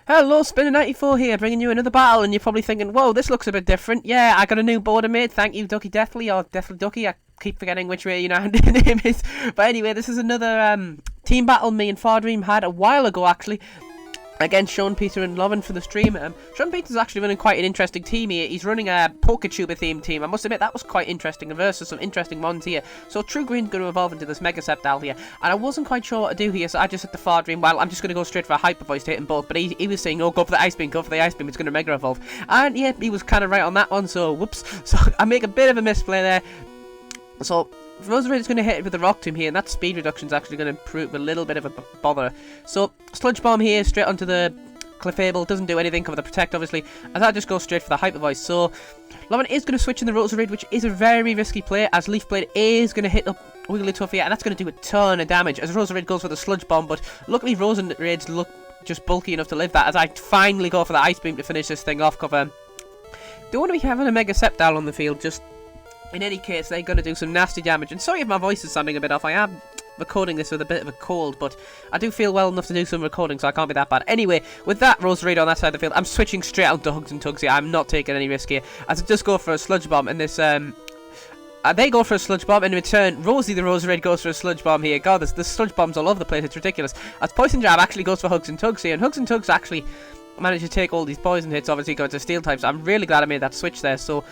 Hello, Spinner94 here, bringing you another battle, and you're probably thinking, whoa, this looks a bit different. Yeah, I got a new border mate, thank you, Ducky Deathly, or Deathly Ducky, I keep forgetting which way, your name is. But anyway, this is another team battle me and Fardream had a while ago, actually, against Sean Peter and Lovin for the stream. Sean Peter's actually running quite an interesting team here. He's running a Poketuber themed team. I must admit, that was quite interesting versus some interesting ones here. So True Green's going to evolve into this Mega Sceptile here. And I wasn't quite sure what to do here, so I just said to Fardream, well, I'm just going to go straight for a Hyper Voice to hit them both. But he was saying, oh, go for the Ice Beam, go for the Ice Beam. It's going to Mega Evolve. And yeah, he was kind of right on that one, so whoops. So I make a bit of a misplay there. So Roserade is going to hit it with the Rock Tomb here, and that speed reduction is actually going to prove a little bit of a bother. So Sludge Bomb here, straight onto the Clefable, doesn't do anything, cover the Protect obviously, as I just go straight for the Hyper Voice. So Lovin is going to switch in the Roserade, which is a very risky play, as Leaf Blade is going to hit up Wigglytuff here, and that's going to do a ton of damage, as Roserade goes for the Sludge Bomb, but luckily Roserade's look just bulky enough to live that, as I finally go for the Ice Beam to finish this thing off, cover. Don't want to be having a Mega Sceptile on the field, just in any case, they're going to do some nasty damage. And sorry if my voice is sounding a bit off. I am recording this with a bit of a cold, but I do feel well enough to do some recording, so I can't be that bad. Anyway, with that Roserade on that side of the field, I'm switching straight out to Hugs and Tugs here. I'm not taking any risk here, as I just go for a Sludge Bomb, and this, they go for a Sludge Bomb, and in return, Rosie the Roserade goes for a Sludge Bomb here. God, there's Sludge Bombs all over the place, it's ridiculous. As Poison Jab actually goes for Hugs and Tugs here, and Hugs and Tugs actually managed to take all these poison hits, obviously going to Steel types. I'm really glad I made that switch there, so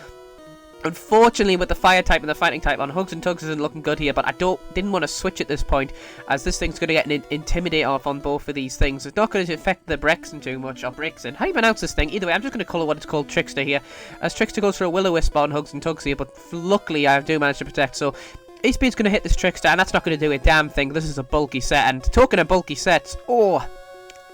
unfortunately, with the Fire type and the Fighting type on Hugs and Tugs isn't looking good here, but I didn't want to switch at this point, as this thing's going to get an Intimidate off on both of these things. It's not going to affect the Brexen too much, or Brexen. How do you pronounce this thing? Either way, I'm just going to call it what it's called, Trickster here, as Trickster goes for a Will-O-Wisp on Hugs and Tugs here, but luckily I do manage to protect, so Speed's going to hit this Trickster, and that's not going to do a damn thing. This is a bulky set, and talking of bulky sets, oh,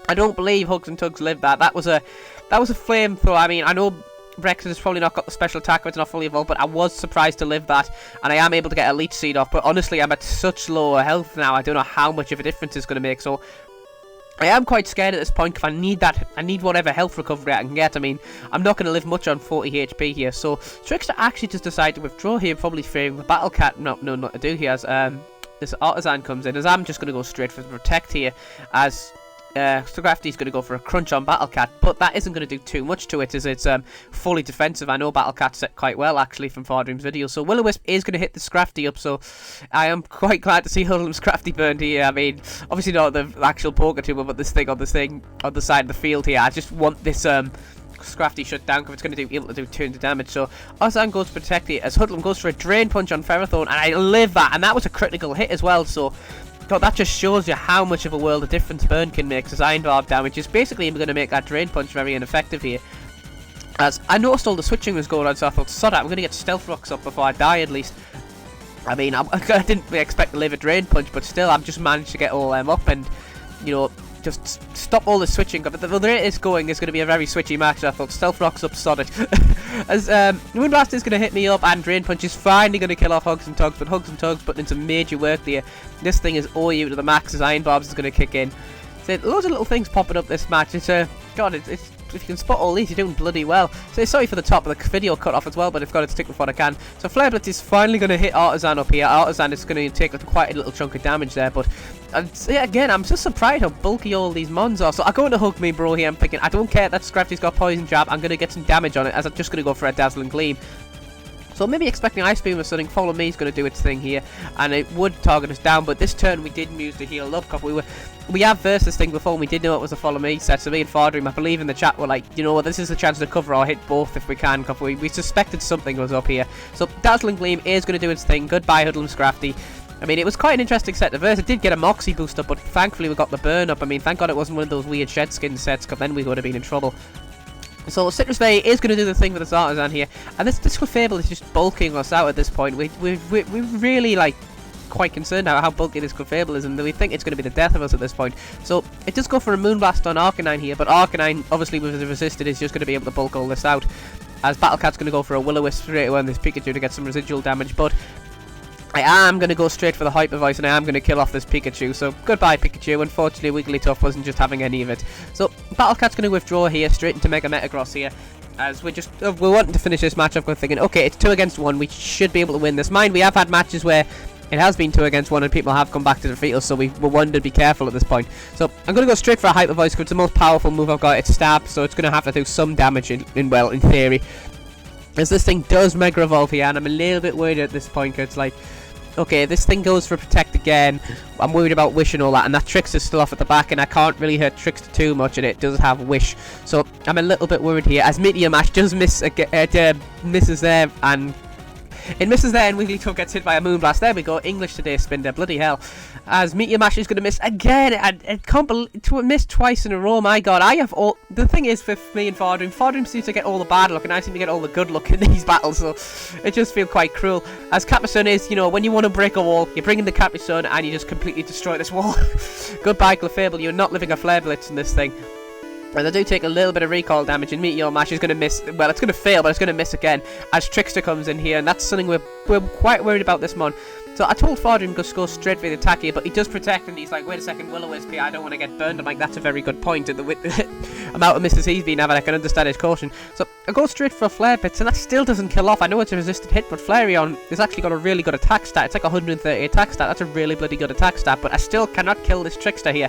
I don't believe Hugs and Tugs lived that. That was a flamethrower. I mean, I know Brexit has probably not got the special attack, it's not fully evolved, but I was surprised to live that, and I am able to get a Leech Seed off, but honestly, I'm at such low health now, I don't know how much of a difference it's going to make, so I am quite scared at this point, because I need whatever health recovery I can get. I mean, I'm not going to live much on 40 HP here, so Trickster actually just decided to withdraw here, probably fearing the Battle Cat, not to do here, as this Artisan comes in, as I'm just going to go straight for the Protect here, as Scrafty's going to go for a Crunch on Battle Cat, but that isn't going to do too much to it, as it's fully defensive. I know Battle Cat set quite well, actually, from Fardream's video, so Will-O-Wisp is going to hit the Scrafty up, so I am quite glad to see Huddle's Scrafty burned here. I mean, obviously not the actual Poketuber, but this thing on the side of the field here. I just want this Scrafty shut down, because it's going to be able to do tons of damage. So Ozan goes to protect it, as Hoodlum goes for a Drain Punch on Ferrothorn, and I live that, and that was a critical hit as well, so God, that just shows you how much of a world of difference Burn can make, as Iron Barb damage is basically going to make that Drain Punch very ineffective here. As I noticed all the switching was going on, so I thought, sod it, I'm going to get Stealth Rocks up before I die at least. I mean, I didn't really expect to live a Drain Punch, but still, I've just managed to get all them up and, you know, just stop all the switching. But the rate it's going is going to be a very switchy match, so I thought Stealth Rocks up, sod it. As Moonblast is going to hit me up, and Drain Punch is finally going to kill off Hugs and Tugs, but Hugs and Tugs putting in some major work there. This thing is OU to the max, as Iron Barbs is going to kick in. So loads of little things popping up this match. It's God, it's if you can spot all these, you're doing bloody well. So sorry for the top of the video cut off as well, but I've got to stick with what I can. So Flare Blitz is finally going to hit Artisan up here. Artisan is going to take quite a little chunk of damage there, but yeah, again, I'm just surprised how bulky all these mons are. So I go into Hug Me Bro here. I'm thinking, I don't care that Scrafty's got Poison Jab. I'm going to get some damage on it, as I'm just going to go for a Dazzling Gleam. So maybe expecting Ice Beam or something. Follow Me is going to do its thing here, and it would target us down, but this turn we didn't use the heal up, because we have versed this thing before, and we did know it was a Follow Me set, so me and Fardream, I believe in the chat, were like, you know what, this is the chance to cover or hit both if we can, because we suspected something was up here. So Dazzling Gleam is going to do its thing. Goodbye Huddle and Scrafty. I mean, it was quite an interesting set to verse. It did get a Moxie boost up, but thankfully we got the burn up. I mean, thank God it wasn't one of those weird Shed Skin sets, because then we would have been in trouble. So Citrus Fairy is going to do the thing with this Artisan here, and this Clefable is just bulking us out at this point. We're really, like, quite concerned about how bulky this Clefable is, and we think it's going to be the death of us at this point. So it does go for a Moonblast on Arcanine here, but Arcanine, obviously with the resisted, is just going to be able to bulk all this out, as Battle Cat's going to go for a Will-O-Wisp straight away on this Pikachu to get some residual damage, but I am going to go straight for the Hyper Voice, and I am going to kill off this Pikachu. So goodbye Pikachu. Unfortunately, Wigglytuff wasn't just having any of it. So Battle Cat's going to withdraw here straight into Mega Metagross here, as we're wanting to finish this match. I'm thinking, okay, it's 2 against 1. We should be able to win this. Mind, we have had matches where It has been 2 against 1 and people have come back to defeat us, so we were warned to be careful at this point. So I'm going to go straight for a Hyper Voice because it's the most powerful move I've got. It's Stab, so it's going to have to do some damage in theory. As this thing does Mega Evolve here, and I'm a little bit worried at this point because, like, okay, this thing goes for Protect again. I'm worried about Wish and all that, and that Trickster's still off at the back, and I can't really hurt Trickster too much, and it does have Wish. So I'm a little bit worried here, as Meteor Mash does miss, misses there, and it misses there, and Wigglytuff gets hit by a Moonblast. There we go, English today, Spinder, bloody hell. As Meteor Mash is going to miss again, and it can't believe, to miss twice in a row, my god. I have all, the thing is with me and Fardroom seems to get all the bad luck, and I seem to get all the good luck in these battles, so it just feels quite cruel. As Capri-Sun is, you know, when you want to break a wall, you bring in the Capri-Sun, and you just completely destroy this wall. Goodbye, Clefable, you're not living a Flare Blitz in this thing. And I do take a little bit of recoil damage, and Meteor Mash is going to miss. Well, it's going to fail, but it's going to miss again as Trickster comes in here, and that's something we're quite worried about this mon. So I told Fardroom to go straight for the attack here, but he does protect, and he's like, wait a second, Will-O-Wisp, I don't want to get burned. I'm like, that's a very good point, and the amount of misses he's been having, I can understand his caution. So I go straight for a Flare Blitz, and that still doesn't kill off. I know it's a resisted hit, but Flareon has actually got a really good attack stat. It's like 130 attack stat. That's a really bloody good attack stat, but I still cannot kill this Trickster here,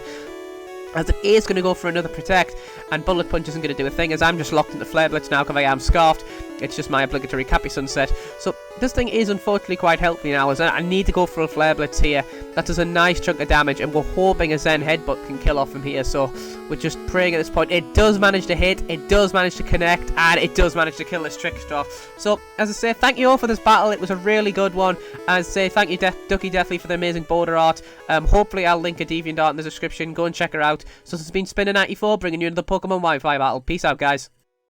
as it is going to go for another Protect, and Bullet Punch isn't going to do a thing, as I'm just locked into Flare Blitz now because I am Scarfed. It's just my obligatory Capri-Sun set. So this thing is unfortunately quite healthy now, as I need to go for a Flare Blitz here. That does a nice chunk of damage, and we're hoping a Zen Headbutt can kill off from here. So we're just praying at this point. It does manage to hit, it does manage to connect, and it does manage to kill this Trickster off. So as I say, thank you all for this battle. It was a really good one. As I say, thank you Ducky Deathly for the amazing border art. Hopefully I'll link a DeviantArt in the description. Go and check her out. So this has been Spinner94, bringing you another Pokemon Wi-Fi battle. Peace out, guys.